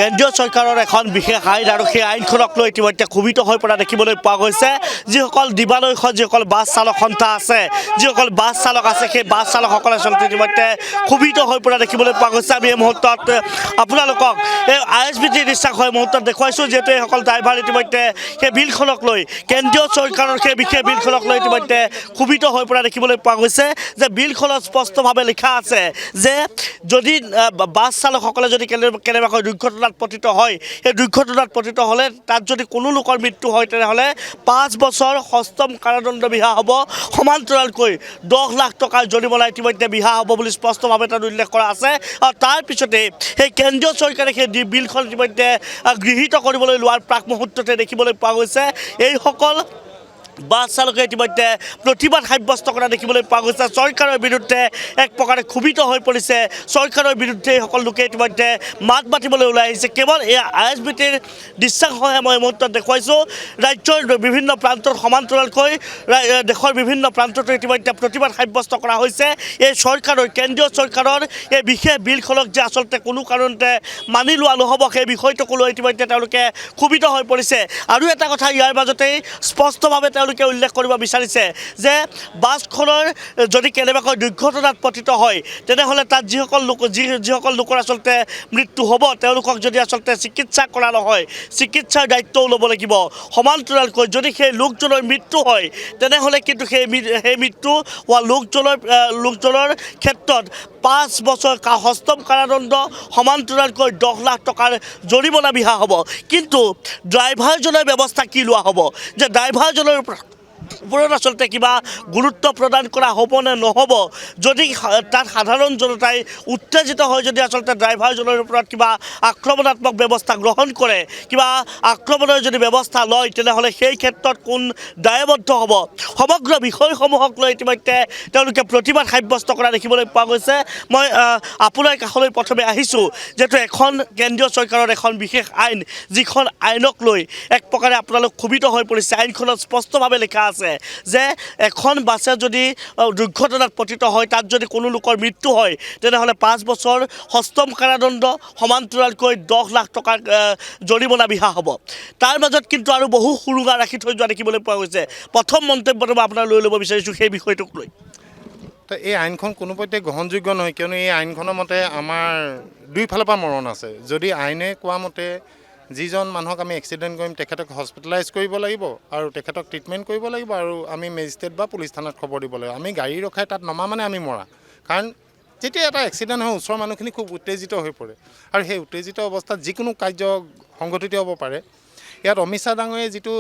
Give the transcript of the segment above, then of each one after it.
কেন্দ্ৰীয় চৰকাৰৰ এখন বিশেষ আইন আৰু সেই আইনখনক লৈ ইতিমধ্যে ক্ষোভিত হৈ পৰা দেখিবলৈ পোৱা গৈছে। যিসকল দিবানৈশ যিসকল বাছ চালক সন্থা আছে, যিসকল বাছ চালক আছে, সেই বাছ চালকসকলে আচলতে ইতিমধ্যে ক্ষোভিত হৈ পৰা দেখিবলৈ পোৱা গৈছে। আমি এই মুহূৰ্তত আপোনালোকক এই ISBT দৃশ্যাংশ এই মুহূৰ্তত দেখুৱাইছোঁ, যিহেতু এইসকল ড্ৰাইভাৰ ইতিমধ্যে সেই বিলখনক লৈ কেন্দ্ৰীয় চৰকাৰৰ সেই বিশেষ বিলখনক লৈ ইতিমধ্যে ক্ষোভিত হৈ পৰা দেখিবলৈ পোৱা গৈছে। যে বিলখনত স্পষ্টভাৱে লিখা আছে যে যদি বাছ চালকসকলে যদি কেনেবাকৈ দুৰ্ঘটনাত পতিত হয়, সেই দুৰ্ঘটনাত পতিত হ'লে তাত যদি কোনো লোকৰ মৃত্যু হয় তেনেহ'লে 5 বছৰ সষ্টম কাৰাদণ্ড বিহা হ'ব, সমান্তৰালকৈ 10 লাখ টকাৰ জৰিমনা ইতিমধ্যে বিহা হ'ব বুলি স্পষ্টভাৱে তাত উল্লেখ কৰা আছে। আৰু তাৰ পিছতে সেই কেন্দ্ৰীয় চৰকাৰে সেই বিলখন ইতিমধ্যে গৃহীত কৰিবলৈ লোৱাৰ প্ৰাক মুহূৰ্ততে দেখিবলৈ পোৱা গৈছে এইসকল বাছ চালকে ইতিমধ্যে প্ৰতিবাদ সাব্যস্ত কৰা দেখিবলৈ পোৱা গৈছে। চৰকাৰৰ বিৰুদ্ধে এক প্ৰকাৰে ক্ষোভিত হৈ পৰিছে। চৰকাৰৰ বিৰুদ্ধে এইসকল লোকে ইতিমধ্যে মাত মাতিবলৈ ওলাই আহিছে। কেৱল এই ISBTৰ দৃশ্যাংশহে মই এই মুহূৰ্তত দেখুৱাইছোঁ। ৰাজ্যৰ বিভিন্ন প্ৰান্তৰ সমান্তৰালকৈ দেশৰ বিভিন্ন প্ৰান্ততো ইতিমধ্যে প্ৰতিবাদ সাব্যস্ত কৰা হৈছে। এই চৰকাৰৰ কেন্দ্ৰীয় চৰকাৰৰ এই বিশেষ বিলখনক যে আচলতে কোনো কাৰণতে মানি লোৱা নহ'ব, সেই বিষয়টোকো লৈ ইতিমধ্যে তেওঁলোকে ক্ষোভিত হৈ পৰিছে। আৰু এটা কথা ইয়াৰ মাজতেই স্পষ্টভাৱে তেওঁলোকে উল্লেখ কৰিব বিচাৰিছে যে বাছখনৰ যদি কেনেবাকৈ দুৰ্ঘটনাত পতিত হয় তেনেহ'লে তাত যিসকল লোকৰ আচলতে মৃত্যু হ'ব, তেওঁলোকক যদি আচলতে চিকিৎসা কৰা নহয়, চিকিৎসাৰ দায়িত্বও ল'ব লাগিব। সমান্তৰালকৈ যদি সেই লোকজনৰ মৃত্যু হয় তেনেহ'লে কিন্তু সেই মৃত্যু হোৱা লোকজনৰ ক্ষেত্ৰত 5 বছৰ সষ্টম কাৰাদণ্ড, সমান্তৰালকৈ 10 লাখ টকাৰ জৰিমনা বিহা হ'ব। কিন্তু ড্ৰাইভাৰজনৰ ব্যৱস্থা কি লোৱা হ'ব, যে ড্ৰাইভাৰজনৰ ওপৰত আচলতে কিবা গুৰুত্ব প্ৰদান কৰা হ'ব নে নহ'ব, যদি তাত সাধাৰণ জনতাই উত্তেজিত হয়, যদি আচলতে ড্ৰাইভাৰজনৰ ওপৰত কিবা আক্ৰমণাত্মক ব্যৱস্থা গ্ৰহণ কৰে, কিবা আক্ৰমণৰ যদি ব্যৱস্থা লয়, তেনেহ'লে সেই ক্ষেত্ৰত কোন দায়বদ্ধ হ'ব, সমগ্ৰ বিষয়সমূহক লৈ ইতিমধ্যে তেওঁলোকে প্ৰতিবাদ সাব্যস্ত কৰা দেখিবলৈ পোৱা গৈছে। মই আপোনাৰ কাষলৈ প্ৰথমে আহিছোঁ, যিহেতু এখন কেন্দ্ৰীয় চৰকাৰৰ এখন বিশেষ আইন, যিখন আইনক লৈ এক প্ৰকাৰে আপোনালোক ক্ষোভিত হৈ পৰিছে। আইনখনত স্পষ্টভাৱে লিখা আছে যে এখন বাছে যদি দুৰ্ঘটনাত পতিত হয়, তাত যদি কোনো লোকৰ মৃত্যু হয় তেনেহ'লে 5 বছৰ সষ্টম কাৰাদণ্ড, সমান্তৰালকৈ 10 লাখ টকাৰ জৰিমনা বিহা হ'ব। তাৰ মাজত কিন্তু আৰু বহু সুৰুঙা ৰাখি থৈ যোৱা দেখিবলৈ পোৱা গৈছে। প্ৰথম মন্তব্যটো মই আপোনাৰ লৈ ল'ব বিচাৰিছোঁ সেই বিষয়টোক লৈ। তো এই আইনখন কোনোপধ্যে গ্ৰহণযোগ্য নহয়, কিয়নো এই আইনখনৰ মতে আমাৰ দুইফালৰ পৰা মৰণ আছে। যদি আইনে কোৱা মতে যিজন মানুহক আমি এক্সিডেণ্ট কৰিম তেখেতক হস্পিটেলাইজ কৰিব লাগিব আৰু তেখেতক ট্ৰিটমেণ্ট কৰিব লাগিব, আৰু আমি মেজিষ্ট্ৰেট বা পুলিচ থানাত খবৰ দিব লাগিব। আমি গাড়ী ৰখাই তাত নমা মানে আমি মৰা। কাৰণ যেতিয়া এটা এক্সিডেণ্ট হয়, ওচৰৰ মানুহখিনি খুব উত্তেজিত হৈ পৰে, আৰু সেই উত্তেজিত অৱস্থাত যিকোনো কাৰ্য সংঘটিত হ'ব পাৰে। ইয়াত অমিত শ্বাহ ডাঙৰীয়াই যিটো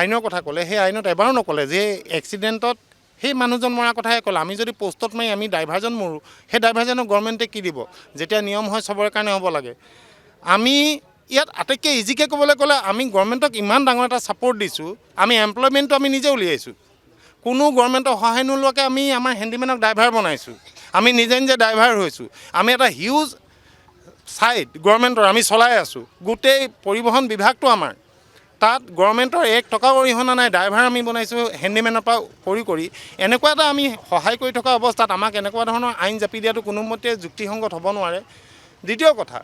আইনৰ কথা ক'লে, সেই আইনত এবাৰো নক'লে যে এক্সিডেণ্টত সেই মানুহজন মৰাৰ কথাহে ক'লে। আমি যদি পোষ্টত মাৰি আমি ড্ৰাইভাৰজন মৰোঁ, সেই ড্ৰাইভাৰজনক গভৰ্ণমেণ্টে কি দিব? যেতিয়া নিয়ম হয় চবৰে কাৰণে হ'ব লাগে। আমি ইয়াত আটাইতকৈ ইজিকৈ ক'বলৈ গ'লে আমি গভৰ্ণমেণ্টক ইমান ডাঙৰ এটা ছাপৰ্ট দিছোঁ, আমি এমপ্লয়মেণ্টটো আমি নিজে উলিয়াইছোঁ। কোনো গভৰ্ণমেণ্টৰ সহায় নোলোৱাকৈ আমি আমাৰ হেণ্ডিমেনক ড্ৰাইভাৰ বনাইছোঁ, আমি নিজে নিজে ড্ৰাইভাৰ হৈছোঁ। আমি এটা হিউজ ছাইট গভৰ্ণমেণ্টৰ আমি চলাই আছোঁ। গোটেই পৰিবহণ বিভাগটো আমাৰ, তাত গভৰ্ণমেণ্টৰ 1 টকাও অৰিহণা নাই। ড্ৰাইভাৰ আমি বনাইছোঁ হেণ্ডিমেনৰ পৰা কৰি এনেকুৱা এটা আমি সহায় কৰি থকা অৱস্থাত আমাক এনেকুৱা ধৰণৰ আইন জাপি দিয়াটো কোনোমতে যুক্তিসংগত হ'ব নোৱাৰে। দ্বিতীয় কথা,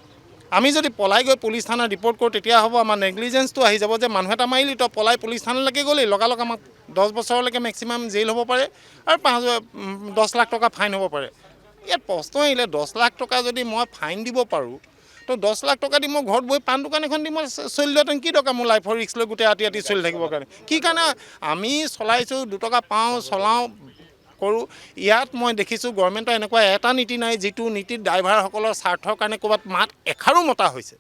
আমি যদি পলাই গৈ পুলিচ থানাত ৰিপৰ্ট কৰোঁ, তেতিয়া হ'ব আমাৰ নেগলিজেঞ্চটো আহি যাব যে মানুহ এটা মাৰিলি, তই পলাই পুলিচ থানালৈকে গ'লি, লগালগ আমাক 10 বছৰলৈকে মেক্সিমাম জেইল হ'ব পাৰে আৰু 10 লাখ টকা ফাইন হ'ব পাৰে। ইয়াত প্ৰশ্ন আহিলে 10 লাখ টকা যদি মই ফাইন দিব পাৰোঁ, তো 10 লাখ টকা দি মই ঘৰত বহি পাণ দোকান এখন দি মই চলি দিয়াহেঁতেন কি দৰকাৰ মোৰ লাইফৰ ৰিস্ক লৈ গোটেই ৰাতি চলি থাকিবৰ কাৰণে? কি কাৰণে আমি চলাইছোঁ, 2 টকা পাওঁ, চলাওঁ, কৰোঁ। ইয়াত মই দেখিছোঁ গভৰ্ণমেণ্টৰ এনেকুৱা এটা নীতি নাই যিটো নীতিত ড্ৰাইভাৰসকলৰ স্বাৰ্থৰ কাৰণে ক'ৰবাত মাত এষাৰো মতা হৈছে।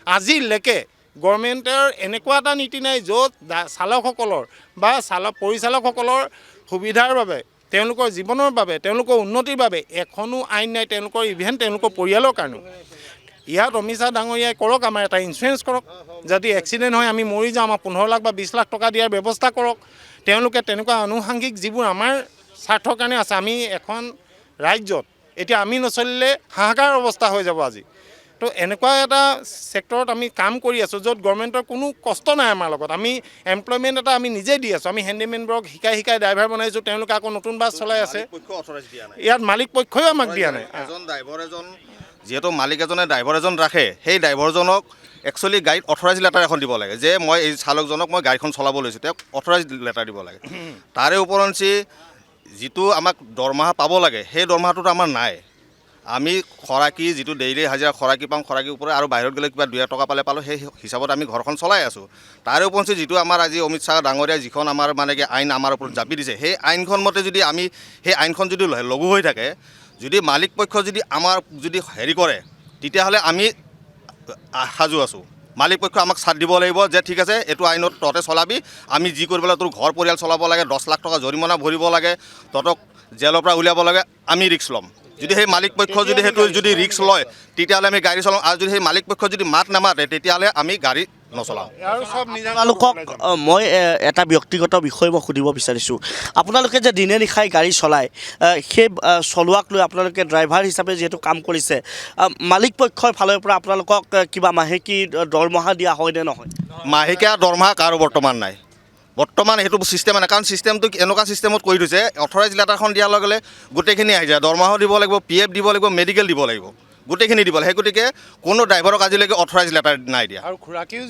আজিলৈকে গভৰ্ণমেণ্টৰ এনেকুৱা এটা নীতি নাই য'ত চালকসকলৰ বা পৰিচালকসকলৰ সুবিধাৰ বাবে, তেওঁলোকৰ জীৱনৰ বাবে, তেওঁলোকৰ উন্নতিৰ বাবে এখনো আইন নাই, তেওঁলোকৰ ইভেন তেওঁলোকৰ পৰিয়ালৰ কাৰণেও। ইয়াত অমিত শ্বাহ ডাঙৰীয়াই কৰক, আমাৰ এটা ইঞ্চুৰেঞ্চ কৰক, যদি এক্সিডেণ্ট হয় আমি মৰি যাওঁ, আমাৰ 15 লাখ বা 20 লাখ টকা দিয়াৰ ব্যৱস্থা কৰক। তেওঁলোকে তেনেকুৱা আনুষংগিক যিবোৰ আমাৰ স্বাৰ্থৰ কাৰণে আছে। আমি এখন ৰাজ্যত এতিয়া আমি নচলিলে হাহাকাৰ অৱস্থা হৈ যাব আজি। তো এনেকুৱা এটা ছেক্টৰত আমি কাম কৰি আছোঁ য'ত গভৰ্ণমেণ্টৰ কোনো কষ্ট নাই আমাৰ লগত। আমি এমপ্লয়মেণ্ট এটা আমি নিজে দি আছোঁ। আমি হেণ্ডিমেনবোৰক শিকাই ড্ৰাইভাৰ বনাইছোঁ, তেওঁলোকে আকৌ নতুন বাছ চলাই আছে। ইয়াত মালিক পক্ষইও আমাক দিয়া নাই। যিহেতু মালিক এজনে ড্ৰাইভাৰ এজন ৰাখে, সেই ড্ৰাইভাৰজনক একচুৱেলি গাড়ীত অথৰাইজ লেটাৰ এখন দিব লাগে যে মই এই চালকজনক মই গাড়ীখন চলাব লৈছোঁ, তেওঁক অথৰাইজ লেটাৰ দিব লাগে। তাৰে ওপৰঞ্চি যিটো আমাক দৰমহা পাব লাগে সেই দৰমহাটোতো আমাৰ নাই। আমি খৰাকী যিটো ডেইলি হাজিৰা খৰাকী পাওঁ, খৰাকীৰ ওপৰত আৰু বাহিৰত গ'লে কিবা 2 টকা পালোঁ, সেই হিচাপত আমি ঘৰখন চলাই আছোঁ। তাৰে ওপৰঞ্চি যিটো আমাৰ আজি অমিত শ্বাহ ডাঙৰীয়া যিখন আমাৰ মানে কি আইন আমাৰ ওপৰত জাপি দিছে, সেই আইনখন মতে যদি আমি সেই আইনখন যদি লগু হৈ থাকে, যদি মালিক পক্ষ যদি আমাৰ যদি হেৰি কৰে, তেতিয়াহ'লে আমি সাজু আছোঁ। মালিক পক্ষ আমাক চাথ দিব লাগিব যে ঠিক আছে এইটো আইনত তহঁতে চলাবি, আমি যি কৰিব লাগে তোৰ ঘৰ পৰিয়াল চলাব লাগে, 10 লাখ টকা জৰিমনা ভৰিব লাগে, তহঁতক জেলৰ পৰা উলিয়াব লাগে, আমি ৰিক্স ল'ম। যদি সেই মালিক পক্ষ যদি সেইটো যদি ৰিক্স লয় তেতিয়াহ'লে আমি গাড়ী চলাওঁ, আৰু যদি সেই মালিক পক্ষ যদি মাত নামাতে তেতিয়াহ'লে আমি গাড়ী নচলাওঁ। আৰু চব নিজা আপোনালোকক মই এটা ব্যক্তিগত বিষয় মই সুধিব বিচাৰিছোঁ, আপোনালোকে যে দিনে নিশাই গাড়ী চলায়, সেই চলোৱাক লৈ আপোনালোকে ড্ৰাইভাৰ হিচাপে যিহেতু কাম কৰিছে, মালিক পক্ষৰ ফালৰ পৰা আপোনালোকক কিবা মাহেকী দৰমহা দিয়া হয় নে নহয়? মাহেকীয়া দৰমহা কাৰো বৰ্তমান নাই, বৰ্তমান সেইটো চিষ্টেম নাই। কাৰণ চিষ্টেমটো এনেকুৱা চিষ্টেমত কৰি থৈছে, অথৰাইজ লেটাৰখন দিয়াৰ লগে লগে গোটেইখিনি আহি যায়, দৰমহাও দিব লাগিব, PF দিব লাগিব, মেডিকেল দিব লাগিব, গোটেইখিনি দিব লাগে। সেই গতিকে কোনো ড্ৰাইভাৰক আজিলৈকে অথৰাইজ লেটাৰ নাই দিয়া। আৰু খোৰাকীও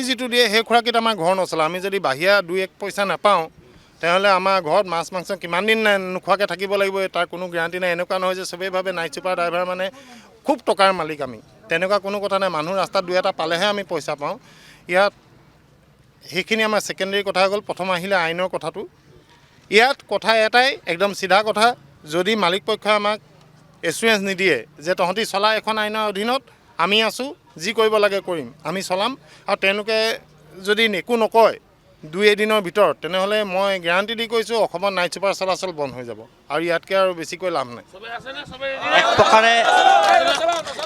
যিটো দিয়ে সেই খোৰাকীত আমাৰ ঘৰ নচলে। আমি যদি বাহিৰা 2-1 পইচা নাপাওঁ তেতিয়াহ'লে আমাৰ ঘৰত মাছ মাংস কিমান দিন নোখোৱাকৈ থাকিব লাগিব তাৰ কোনো গেৰাণ্টি নাই। এনেকুৱা নহয় যে চবেই ভাবে নাইট ছুপাৰ ড্ৰাইভাৰ মানে খুব টকাৰ মালিক আমি, তেনেকুৱা কোনো কথা নাই। মানুহ ৰাস্তাত 2-এটা পালেহে আমি পইচা পাওঁ। ইয়াত সেইখিনি আমাৰ ছেকেণ্ডেৰী কথা হৈ গ'ল। প্ৰথম আহিলে আইনৰ কথাটো। ইয়াত কথা এটাই একদম চিধা কথা, যদি মালিক পক্ষই আমাক এছুৰেঞ্চ নিদিয়ে যে তহঁতি চলা এখন আইনৰ অধীনত, আমি আছোঁ, যি কৰিব লাগে কৰিম, আমি চলাম, আৰু তেওঁলোকে যদি একো নকয় 2 এদিনৰ ভিতৰত, তেনেহ'লে মই গেৰাণ্টি দি কৈছোঁ অসমত নাইট ছুপাৰ চলাচল বন্ধ হৈ যাব, আৰু ইয়াতকৈ আৰু বেছিকৈ লাভ নাই।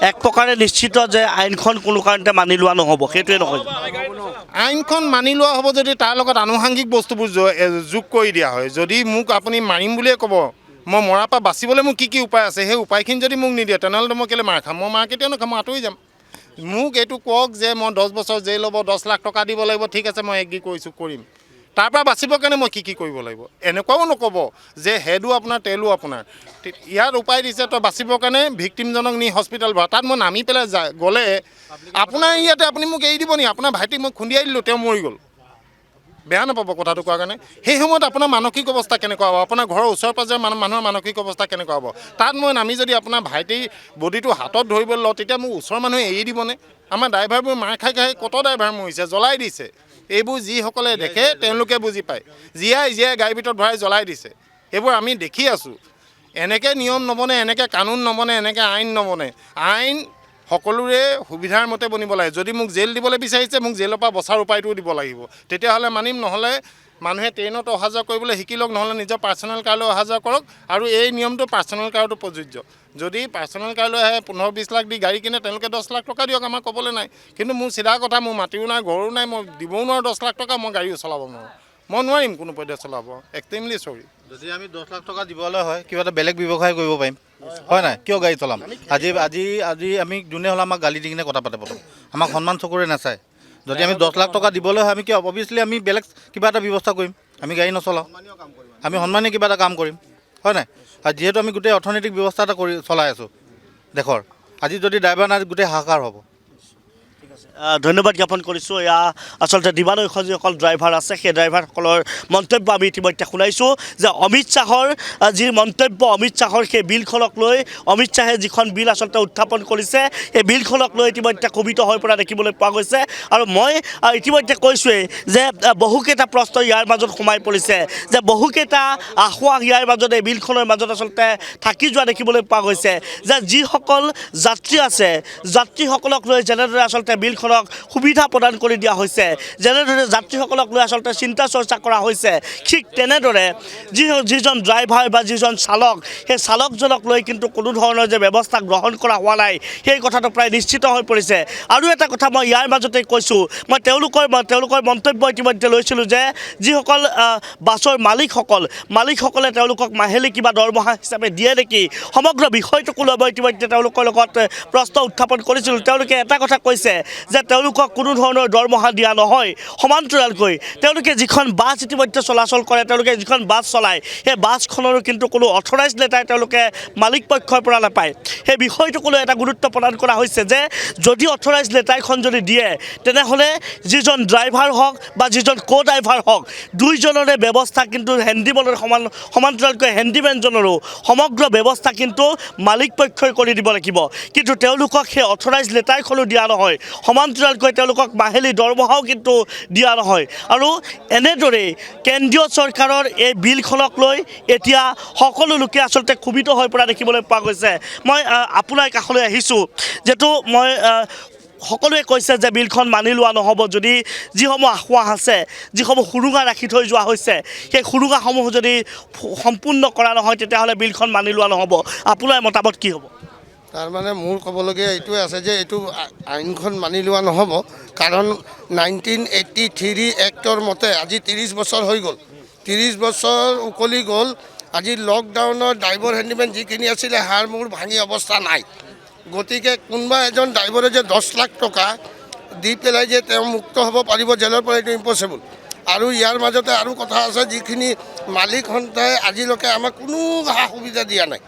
এক প্ৰকাৰে নিশ্চিত যে আইনখন কোনো কাৰণতে মানি লোৱা নহ'ব, সেইটোৱে নহয়? আইনখন মানি লোৱা হ'ব যদি তাৰ লগত আনুষংগিক বস্তুবোৰ যোগ কৰি দিয়া হয়। যদি মোক আপুনি মাৰিম বুলিয়ে ক'ব, মই মৰাৰ পৰা বাচিবলৈ মোৰ কি উপায় আছে, সেই উপায়খিনি যদি মোক নিদিয়ে তেনেহ'লে মই কেলৈ মাৰ খাম? মই মাৰ কেতিয়াও নাখাম, মই আঁতৰি যাম। মোক এইটো কওক যে মই 10 বছৰ জেইল হ'ব, 10 লাখ টকা দিব লাগিব, ঠিক আছে মই এগ্ৰী কৰিছোঁ, কৰিম। তাৰ পৰা বাচিবৰ কাৰণে মই কি কৰিব লাগিব? এনেকুৱাও নক'ব যে হেডো আপোনাৰ তেলো আপোনাৰ। ইয়াত উপায় দিছে তই বাচিবৰ কাৰণে ভিক্টিমজনক নি হস্পিটেল ভৰা, তাত মই নামি পেলাই গ'লে আপোনাৰ ইয়াতে আপুনি মোক এৰি দিব নি? আপোনাৰ ভাইটিক মই খুন্দিয়াই দিলোঁ, তেওঁ মৰি গ'ল, বেয়া নাপাব কথাটো কোৱাৰ কাৰণে? সেই সময়ত আপোনাৰ মানসিক অৱস্থা কেনেকুৱা হ'ব? আপোনাৰ ঘৰৰ ওচৰে পাঁজৰে মানুহৰ মানসিক অৱস্থা কেনেকুৱা হ'ব? তাত মই নামি যদি আপোনাৰ ভাইটিৰ বডিটো হাতত ধৰিবলৈ লওঁ, তেতিয়া মোক ওচৰৰ মানুহে এৰি দিবনে? আমাৰ ড্ৰাইভাৰবোৰ মাৰ খাই কত ড্ৰাইভাৰ মৰিছে, জ্বলাই দিছে। এইবোৰ যিসকলে দেখে তেওঁলোকে বুজি পায়, জীয়াই গাড়ীৰ ভিতৰত ভৰাই জ্বলাই দিছে। এইবোৰ আমি দেখি আছোঁ। এনেকৈ নিয়ম নবনে, এনেকৈ কানুন নবনে, এনেকৈ আইন নবনে। আইন সকলোৰে সুবিধাৰ মতে বনিব লাগে। যদি মোক জেল দিবলৈ বিচাৰিছে, মোক জেলৰ পৰা বচাৰ উপায়টোও দিব লাগিব, তেতিয়াহ'লে মানিম। নহ'লে মানুহে ট্ৰেইনত অহা যোৱা কৰিবলৈ শিকি লওক, নহ'লে নিজৰ পাৰ্চনেল কাৰলৈ অহা যোৱা কৰক। আৰু এই নিয়মটো পাৰ্চনেল কাৰতো প্ৰযোজ্য। যদি পাৰ্চনেল কাৰলৈ আহে 15-20 লাখ দি গাড়ী কিনে, তেওঁলোকে 10 লাখ টকা দিয়ক, আমাৰ ক'বলৈ নাই। কিন্তু মোৰ চিধা কথা, মোৰ মাটিও নাই, ঘৰো নাই, মই দিবও নোৱাৰোঁ 10 লাখ টকা, মই গাড়ীও চলাব নোৱাৰোঁ, মই নোৱাৰিম কোনো পধ্যে চলাব। এক্সট্ৰিমলি চৰি। যদি আমি 10 লাখ টকা দিবলৈ হয়, কিবা এটা বেলেগ ব্যৱসায় কৰিব পাৰিম, হয় নাই? কিয় গাড়ী চলাম? আজি আমি যোনে হ'লে আমাক গালি দি কিনে কথা পাতে, প্ৰথম আমাক সন্মান চকুৰে নাচায়। যদি আমি 10 লাখ টকা দিবলৈ হয়, আমি কি অবভিয়াছলি আমি বেলেগ কিবা এটা ব্যৱস্থা কৰিম, আমি গাড়ী নচলাওঁ, আমি সন্মানীয় কিবা এটা কাম কৰিম, হয় নাই? আৰু যিহেতু আমি গোটেই অৰ্থনৈতিক ব্যৱস্থা এটা চলাই আছোঁ দেশৰ, আজি যদি ড্ৰাইভাৰ নাই গোটেই হাহাকাৰ হ'ব। ধন্যবাদ জ্ঞাপন কৰিছোঁ। এয়া আচলতে দিবানৈখন যিসকল ড্ৰাইভাৰ আছে সেই ড্ৰাইভাৰসকলৰ মন্তব্য আমি ইতিমধ্যে শুনাইছোঁ যে অমিত শ্বাহৰ যি মন্তব্য, অমিত শ্বাহৰ সেই বিলখনক লৈ, অমিত শ্বাহে যিখন বিল আচলতে উত্থাপন কৰিছে, সেই বিলখনক লৈ ইতিমধ্যে ক্ষোভিত হৈ পৰা দেখিবলৈ পোৱা গৈছে। আৰু মই ইতিমধ্যে কৈছোঁৱেই যে বহুকেইটা প্ৰশ্ন ইয়াৰ মাজত সোমাই পৰিছে, যে বহুকেইটা আঁসোৱাহ ইয়াৰ মাজত, এই বিলখনৰ মাজত আচলতে থাকি যোৱা দেখিবলৈ পোৱা গৈছে। যে যিসকল যাত্ৰী আছে, যাত্ৰীসকলক লৈ যেনেদৰে আচলতে বিলখনক সুবিধা প্ৰদান কৰি দিয়া হৈছে, যেনেদৰে যাত্ৰীসকলক লৈ আচলতে চিন্তা চৰ্চা কৰা হৈছে, ঠিক তেনেদৰে যিজন ড্ৰাইভাৰ বা যিজন চালক, সেই চালকজনক লৈ কিন্তু কোনো ধৰণৰ যে ব্যৱস্থা গ্ৰহণ কৰা হোৱা নাই, সেই কথাটো প্ৰায় নিশ্চিত হৈ পৰিছে। আৰু এটা কথা মই ইয়াৰ মাজতে কৈছোঁ, মই তেওঁলোকৰ মন্তব্য ইতিমধ্যে লৈছিলোঁ যে যিসকল বাছৰ মালিকসকলে তেওঁলোকক মাহিলী কিবা দৰমহা হিচাপে দিয়ে নেকি, সমগ্ৰ বিষয়টোকো লৈ মই ইতিমধ্যে তেওঁলোকৰ লগত প্ৰশ্ন উত্থাপন কৰিছিলোঁ। তেওঁলোকে এটা কথা কৈছে যে তেওঁলোকক কোনো ধৰণৰ দৰমহা দিয়া নহয় সমান্তৰালকৈ তেওঁলোকে যিখন বাছ ইতিমধ্যে চলাচল কৰে তেওঁলোকে যিখন বাছ চলায় সেই বাছখনৰো কিন্তু কোনো অথৰাইজ লেটাৰ তেওঁলোকে মালিক পক্ষৰ পৰা নাপায় সেই বিষয়টোকলৈ এটা গুৰুত্ব প্ৰদান কৰা হৈছে যে যদি অথৰাইজ লেটাৰখন যদি দিয়ে তেনেহ'লে যিজন ড্ৰাইভাৰ হওক বা যিজন ড্ৰাইভাৰ হওক দুইজনৰে ব্যৱস্থা কিন্তু হেণ্ডিমেনৰ সমান্তৰালকৈ হেণ্ডিমেনজনৰো সমগ্ৰ ব্যৱস্থা কিন্তু মালিক পক্ষই কৰি দিব লাগিব কিন্তু তেওঁলোকক সেই অথৰাইজ লেটাৰখনো দিয়া নহয় সমান্তৰালকৈ তেওঁলোকক মাহিলী দৰমহাও কিন্তু দিয়া নহয় আৰু এনেদৰেই কেন্দ্ৰীয় চৰকাৰৰ এই বিলখনক লৈ এতিয়া সকলো লোকে আচলতে ক্ষোভিত হৈ পৰা দেখিবলৈ পোৱা গৈছে মই আপোনাৰ কাষলৈ আহিছোঁ যিহেতু মই সকলোৱে কৈছে যে বিলখন মানি লোৱা নহ'ব যদি যিসমূহ আঁসোৱাহ আছে যিসমূহ সুৰুঙা ৰাখি থৈ যোৱা হৈছে সেই সুৰুঙাসমূহ যদি সম্পূৰ্ণ কৰা নহয় তেতিয়াহ'লে বিলখন মানি লোৱা নহ'ব আপোনাৰ মতামত কি হ'ব তাৰমানে মোৰ ক'বলগীয়া এইটোৱে আছে যে এইটো আইনখন মানি লোৱা নহ'ব কাৰণ 1983 এক্টৰ মতে আজি 30 বছৰ হৈ গ'ল 30 বছৰ উকলি গ'ল আজি লকডাউনৰ ড্ৰাইভাৰ হেণ্ডিমেন যিখিনি আছিলে হাৰ মূৰ ভাঙি অৱস্থা নাই গতিকে কোনোবা এজন ড্ৰাইভাৰে যে 10 লাখ টকা দি পেলাই যে তেওঁ মুক্ত হ'ব পাৰিব জেলৰ পৰা এইটো ইম্পচিবল আৰু ইয়াৰ মাজতে আৰু কথা আছে যিখিনি মালিক সন্থাই আজিলৈকে আমাক কোনো সা সুবিধা দিয়া নাই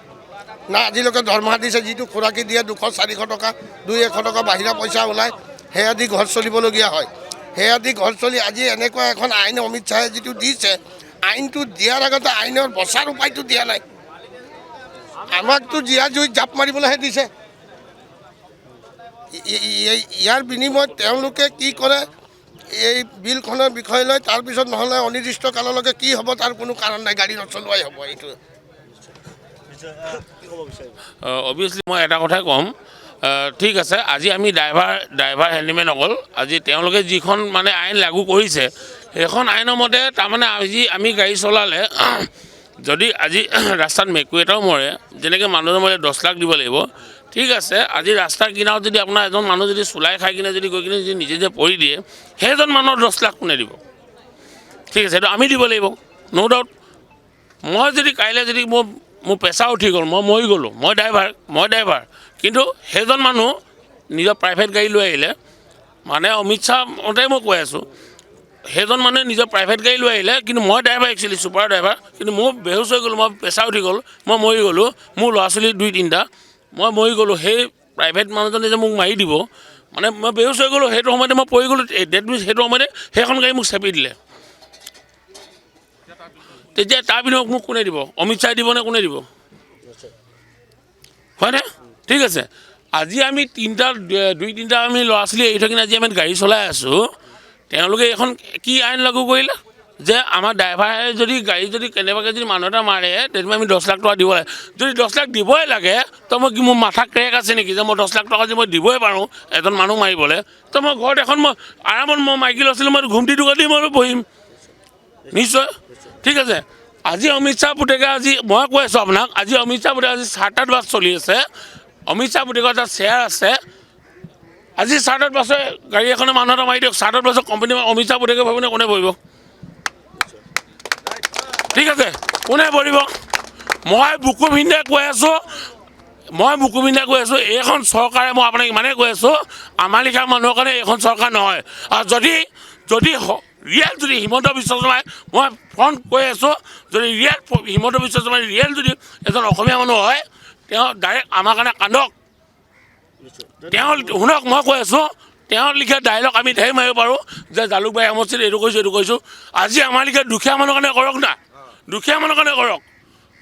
না আজিলৈকে দৰমহা দিছে যিটো খোৰাকি দিয়ে 200-400 টকা 200-100 টকা বাহিৰা পইচা ওলায় সেয়া দি ঘৰ চলিবলগীয়া হয় সেয়া দি ঘৰ চলি আজি এনেকুৱা এখন আইন অমিত শ্বাহে যিটো দিছে আইনটো দিয়াৰ আগতে আইনৰ বচাৰ উপায়টো দিয়া নাই আমাকতো জীয়া জুইত জাপ মাৰিবলৈহে দিছে ইয়াৰ বিনিময়ত তেওঁলোকে কি কৰে এই বিলখনৰ বিষয় লৈ তাৰপিছত নহ'লে অনিৰ্দিষ্ট কাললৈকে কি হ'ব তাৰ কোনো কাৰণ নাই গাড়ী নচলোৱাই হ'ব এইটো অবভিয়াছলি মই এটা কথাই ক'ম ঠিক আছে আজি আমি ড্ৰাইভাৰ হেণ্ডিমেন অকল আজি তেওঁলোকে যিখন মানে আইন লাগু কৰিছে সেইখন আইনৰ মতে তাৰমানে আজি আমি গাড়ী চলালে যদি আজি ৰাস্তাত মেকুৰী এটাও মৰে যেনেকৈ মানুহজন মৰে 10 লাখ দিব লাগিব ঠিক আছে আজি ৰাস্তাৰ কিনাৰত যদি আপোনাৰ এজন মানুহ যদি চুলাই খাই কিনে যদি গৈ কিনে যদি নিজে যে পৰি দিয়ে সেইজন মানুহৰ 10 লাখ কোনে দিব ঠিক আছে সেইটো আমি দিব লাগিব ন' ডাউট মই যদি কাইলৈ যদি মোৰ পেচা উঠি গ'ল মই মৰি গ'লোঁ মই ড্ৰাইভাৰ কিন্তু সেইজন মানুহ নিজৰ প্ৰাইভেট গাড়ী লৈ আহিলে মানে অমিত শ্বাহ মতে মই কৈ আছোঁ সেইজন মানুহে নিজৰ প্ৰাইভেট গাড়ী লৈ আহিলে কিন্তু মই ড্ৰাইভাৰ একচুৱেলি ছুপাৰ ড্ৰাইভাৰ কিন্তু মোৰ বেহুচ হৈ গ'লোঁ মই পেচা উঠি গ'ল মই মৰি গ'লোঁ মোৰ ল'ৰা ছোৱালী 2-3টা মই মৰি গ'লোঁ সেই প্ৰাইভেট মানুহজনে যে মোক মাৰি দিব মানে মই বেহুচ হৈ গ'লোঁ সেইটো সময়তে মই পৰি গ'লোঁ ডেট মিনছ সেইটো সময়তে সেইখন গাড়ী মোক চেপি দিলে তেতিয়া তাৰ বিনিময়ত মোক কোনে দিব অমিত শ্বাহে দিব নে কোনে দিব হয়নে ঠিক আছে আজি আমি 2-3টা আমি ল'ৰা ছোৱালী এৰি থৈ কিনে আজি আমি গাড়ী চলাই আছোঁ তেওঁলোকে এখন কি আইন লাগু কৰিলে যে আমাৰ ড্ৰাইভাৰে যদি গাড়ী যদি কেনেবাকৈ যদি মানুহ এটা মাৰে তেতিয়া আমি 10 লাখ টকা দিব লাগে যদি 10 লাখ দিবই লাগে তো মই কি মোৰ মাথা ক্ৰেক আছে নেকি যে মই 10 লাখ টকা যদি মই দিবই পাৰোঁ এজন মানুহ মাৰিবলৈ তো মই ঘৰত এখন মই আৰামত মই মাইকী ল'ৰা ছোৱালী মই ঘুমটি টকা দি মই বহিম নিশ্চয় ঠিক আছে আজি অমিত শ্বাহ পুতেকে আজি মই কৈ আছোঁ আপোনাক আজি অমিত শ্বাহ পুতেকে আজি চাৰ্টাৰ্ড বাছ চলি আছে অমিত শ্বাহ পুতেকৰ এটা শ্বেয়াৰ আছে আজি চাৰ্টাৰ্ড বাছে গাড়ী এখনে মানুহ এটা মাৰি দিয়ক চাৰ্টাৰ্ড বাছৰ কোম্পানী অমিত শ্বাহ পুতেকে ভাবিনে কোনে বহিব ঠিক আছে কোনে বহিব মই বুকু পিন্ধাই কৈ আছোঁ এইখন চৰকাৰে মই আপোনাক ইমানেই কৈ আছোঁ আমাৰ লিখা মানুহৰ কাৰণে এইখন চৰকাৰ নহয় আৰু যদি ৰিয়েল যদি হিমন্ত বিশ্ব শৰ্মাই মই ফ্ৰণ্ট কৈ আছোঁ যদি হিমন্ত বিশ্ব শৰ্মাই ৰিয়েল যদি এজন অসমীয়া মানুহ হয় তেওঁ ডাইৰেক্ট আমাৰ কাৰণে কান্দক তেওঁ শুনক মই কৈ আছোঁ তেওঁৰ লিখা ডাইলগ আমি ধেৰ মাৰিব পাৰোঁ যে জালুকবাৰী সমষ্টিত এইটো কৈছোঁ আজি আমাৰ লিখা দুখীয়া মানুহৰ কাৰণে কৰক না দুখীয়া মানুহৰ কাৰণে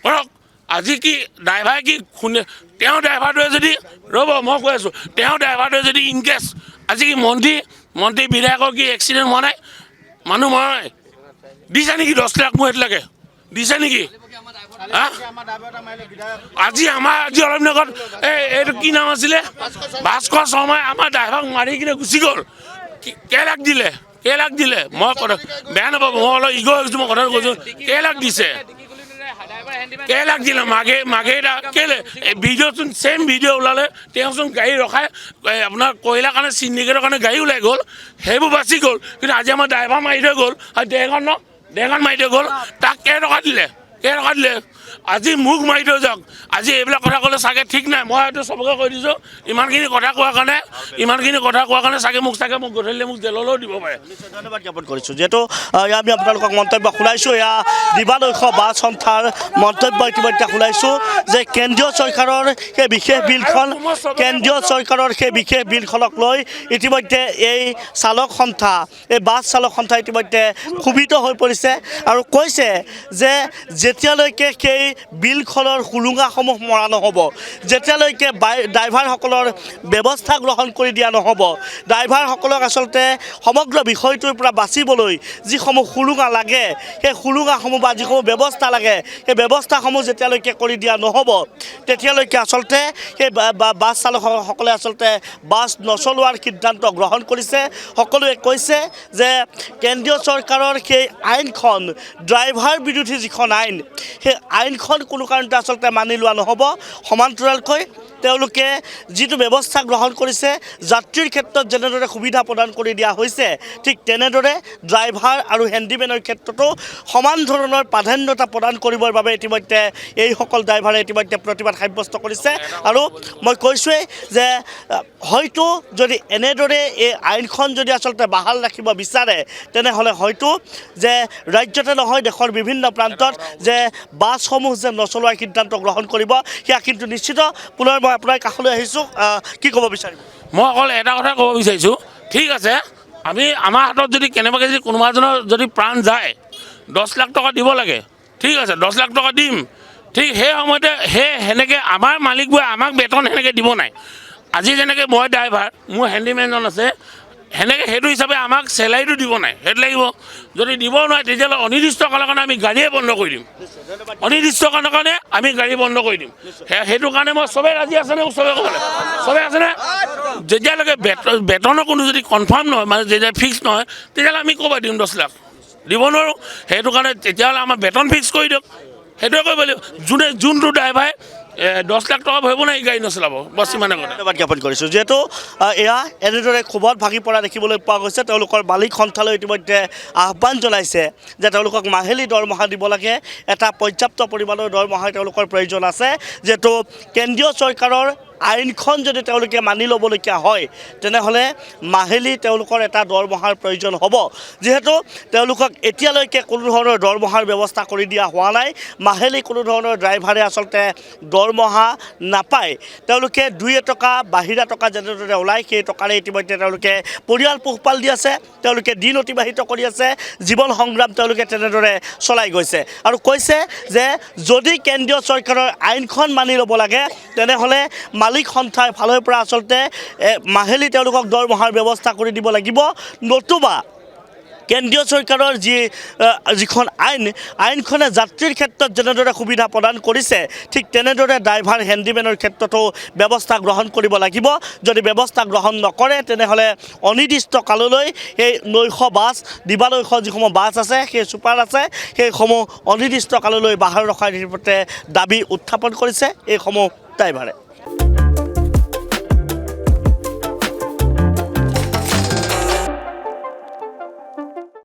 কৰক আজি কি ড্ৰাইভাৰে কি শুনে তেওঁ ড্ৰাইভাৰটোৱে যদি ৰ'ব মই কৈ আছোঁ তেওঁ ড্ৰাইভাৰটোৱে যদি ইনকেছ আজি কি মন্ত্ৰী বিধায়কৰ কি এক্সিডেণ্ট হোৱা নাই মানুহ মৰা নাই দিছে নেকি 10 লাখ মোৰ সেইটো লাগে দিছে নেকি আজি অলপ দিনত এইটো কি নাম আছিলে ভাস্কৰ শৰ্মাই আমাৰ ড্ৰাইভাৰক মাৰি কিনে গুচি গ'ল কেই লাখ দিলে মই কথা বেয়া নাপাব মই অলপ ইগ' হৈছোঁ মই কথাটো কৈছোঁ কেই লাখ দিলে মাঘে কেলে ভিডিঅ'চোন ছেইম ভিডিঅ' ওলালে তেওঁচোন গাড়ী ৰখাই আপোনাৰ কয়লাৰ কাৰণে চিণ্ডিকেটৰ কাৰণে গাড়ী ওলাই গ'ল সেইবোৰ বাচি গ'ল কিন্তু আজি আমাৰ ড্ৰাইভাৰ মাৰি থৈ গ'ল আৰু ডেৰখন মাৰি থৈ গ'ল তাক কেই টকা দিলে আজি মুখ মাৰি থৈ যাওক আজি এইবিলাক কথা ক'লে চাগে ঠিক নাই মই হয়তো চবকে কৈ দিছোঁ ইমানখিনি কথা কোৱাৰ কাৰণে চাগে মোক গধূলি মোক জেললৈও দিব পাৰে ধন্যবাদ জ্ঞাপন কৰিছোঁ যিহেতু আমি আপোনালোকক মন্তব্য শুনাইছোঁ এয়া দিবালৈশ বাছ সন্থাৰ মন্তব্য ইতিমধ্যে শুনাইছোঁ যে কেন্দ্ৰীয় চৰকাৰৰ সেই বিশেষ বিলখনক লৈ ইতিমধ্যে এই চালক সন্থা এই বাছ চালক সন্থা ইতিমধ্যে ক্ষোভিত হৈ পৰিছে আৰু কৈছে যে যেতিয়ালৈকে সেই বিলখনৰ সুৰুঙাসমূহ মৰা নহ'ব যেতিয়ালৈকে ড্ৰাইভাৰসকলৰ ব্যৱস্থা গ্ৰহণ কৰি দিয়া নহ'ব ড্ৰাইভাৰসকলক আচলতে সমগ্ৰ বিষয়টোৰ পৰা বাচিবলৈ যিসমূহ সুৰুঙা লাগে সেই সুৰুঙাসমূহ বা যিসমূহ ব্যৱস্থা লাগে সেই ব্যৱস্থাসমূহ যেতিয়ালৈকে কৰি দিয়া নহ'ব তেতিয়ালৈকে আচলতে সেই বাছ চালকসকলে আচলতে বাছ নচলোৱাৰ সিদ্ধান্ত গ্ৰহণ কৰিছে সকলোৱে কৈছে যে কেন্দ্ৰীয় চৰকাৰৰ সেই আইনখন ড্ৰাইভাৰ বিৰোধী যিখন আইন সেই আইনখন কোনো কাৰণতে আচলতে মানি লোৱা নহ'ব সমান্তৰালকৈ তেওঁলোকে যিটো ব্যৱস্থা গ্ৰহণ কৰিছে যাত্ৰীৰ ক্ষেত্ৰত যেনেদৰে সুবিধা প্ৰদান কৰি দিয়া হৈছে ঠিক তেনেদৰে ড্ৰাইভাৰ আৰু হেণ্ডিমেনৰ ক্ষেত্ৰতো সমান ধৰণৰ প্ৰাধান্যতা প্ৰদান কৰিবৰ বাবে ইতিমধ্যে এইসকল ড্ৰাইভাৰে ইতিমধ্যে প্ৰতিবাদ সাব্যস্ত কৰিছে আৰু মই কৈছোঁৱেই যে হয়তো যদি এনেদৰে এই আইনখন যদি আচলতে বাহাল ৰাখিব বিচাৰে তেনেহ'লে হয়তো যে ৰাজ্যতে নহয় দেশৰ বিভিন্ন প্ৰান্তত যে বাছসমূহ যে নচলোৱাৰ সিদ্ধান্ত গ্ৰহণ কৰিব সেয়া কিন্তু নিশ্চিত পুনৰ মই আপোনাৰ কাষলৈ আহিছোঁ কি ক'ব বিচাৰিব মই অকল এটা কথা ক'ব বিচাৰিছোঁ ঠিক আছে আমাৰ হাতত যদি কেনেবাকৈ যদি কোনোবা এজনৰ যদি প্ৰাণ যায় 10 লাখ টকা দিব লাগে ঠিক আছে 10 লাখ টকা দিম ঠিক সেই সময়তে সেনেকৈ আমাৰ মালিকবোৰে আমাক বেতন সেনেকৈ দিব নাই আজি যেনেকৈ মই ড্ৰাইভাৰ মোৰ হেণ্ডিমেনজন আছে সেনেকৈ সেইটো হিচাপে আমাক চেলাৰীটো দিব নাই সেইটো লাগিব যদি দিব নোৱাৰে তেতিয়াহ'লে অনিৰ্দিষ্ট কালৰ কাৰণে আমি গাড়ীয়ে বন্ধ কৰি দিম অনিৰ্দিষ্ট কালৰ কাৰণে আমি গাড়ী বন্ধ কৰি দিম সেইটো কাৰণে মই চবেই ৰাজি আছেনে চবেই ক'বলৈ চবেই আছেনে যেতিয়ালৈকে বেতনৰ কোনো যদি কনফাৰ্ম নহয় মানে যেতিয়া ফিক্স নহয় তেতিয়াহ'লে আমি ক'ৰপৰা দিম 10 লাখ দিব নোৱাৰোঁ সেইটো কাৰণে তেতিয়াহ'লে আমাৰ বেতন ফিক্স কৰি দিয়ক সেইটোৱে কৰিব লাগিব যোনটো ড্ৰাইভাৰে 10 লাখ টকা ভৰিব নাই গাড়ী নচলাব বছ ইমানে কথা ধন্যবাদ জ্ঞাপন কৰিছোঁ যিহেতু এয়া এনেদৰে ক্ষোভত ভাগি পৰা দেখিবলৈ পোৱা গৈছে তেওঁলোকৰ মালিক সন্থালৈ ইতিমধ্যে আহ্বান জনাইছে যে তেওঁলোকক মাহিলী দৰমহা দিব লাগে এটা পৰ্যাপ্ত পৰিমাণৰ দৰমহাৰ তেওঁলোকৰ প্ৰয়োজন আছে যিহেতু কেন্দ্ৰীয় চৰকাৰৰ আইনখন যদি তেওঁলোকে মানি ল'বলগীয়া হয় তেনেহ'লে মাহিলী তেওঁলোকৰ এটা দৰমহাৰ প্ৰয়োজন হ'ব যিহেতু তেওঁলোকক এতিয়ালৈকে কোনো ধৰণৰ দৰমহাৰ ব্যৱস্থা কৰি দিয়া হোৱা নাই মাহিলী কোনো ধৰণৰ ড্ৰাইভাৰে আচলতে দৰমহা নাপায় তেওঁলোকে 2 টকা বাহিৰা টকা যেনেদৰে ওলায় সেই টকাৰে ইতিমধ্যে তেওঁলোকে পৰিয়াল পোহপাল দি আছে তেওঁলোকে দিন অতিবাহিত কৰি আছে জীৱন সংগ্ৰাম তেওঁলোকে তেনেদৰে চলাই গৈছে আৰু কৈছে যে যদি কেন্দ্ৰীয় চৰকাৰৰ আইনখন মানি ল'ব লাগে তেনেহ'লে মালিক সন্থাৰ ফালৰ পৰা আচলতে মাহিলী তেওঁলোকক দৰমহাৰ ব্যৱস্থা কৰি দিব লাগিব নতুবা কেন্দ্ৰীয় চৰকাৰৰ যিখন আইনখনে যাত্ৰীৰ ক্ষেত্ৰত যেনেদৰে সুবিধা প্ৰদান কৰিছে ঠিক তেনেদৰে ড্ৰাইভাৰ হেণ্ডিমেনৰ ক্ষেত্ৰতো ব্যৱস্থা গ্ৰহণ কৰিব লাগিব যদি ব্যৱস্থা গ্ৰহণ নকৰে তেনেহ'লে অনিৰ্দিষ্ট কাললৈ এই নৈশ বাছ দিবালৈশ যিসমূহ বাছ আছে সেই ছুপাৰ আছে সেইসমূহ অনিৰ্দিষ্ট কাললৈ বাহাল ৰখাৰ দাবী উত্থাপন কৰিছে এইসমূহ ড্ৰাইভাৰে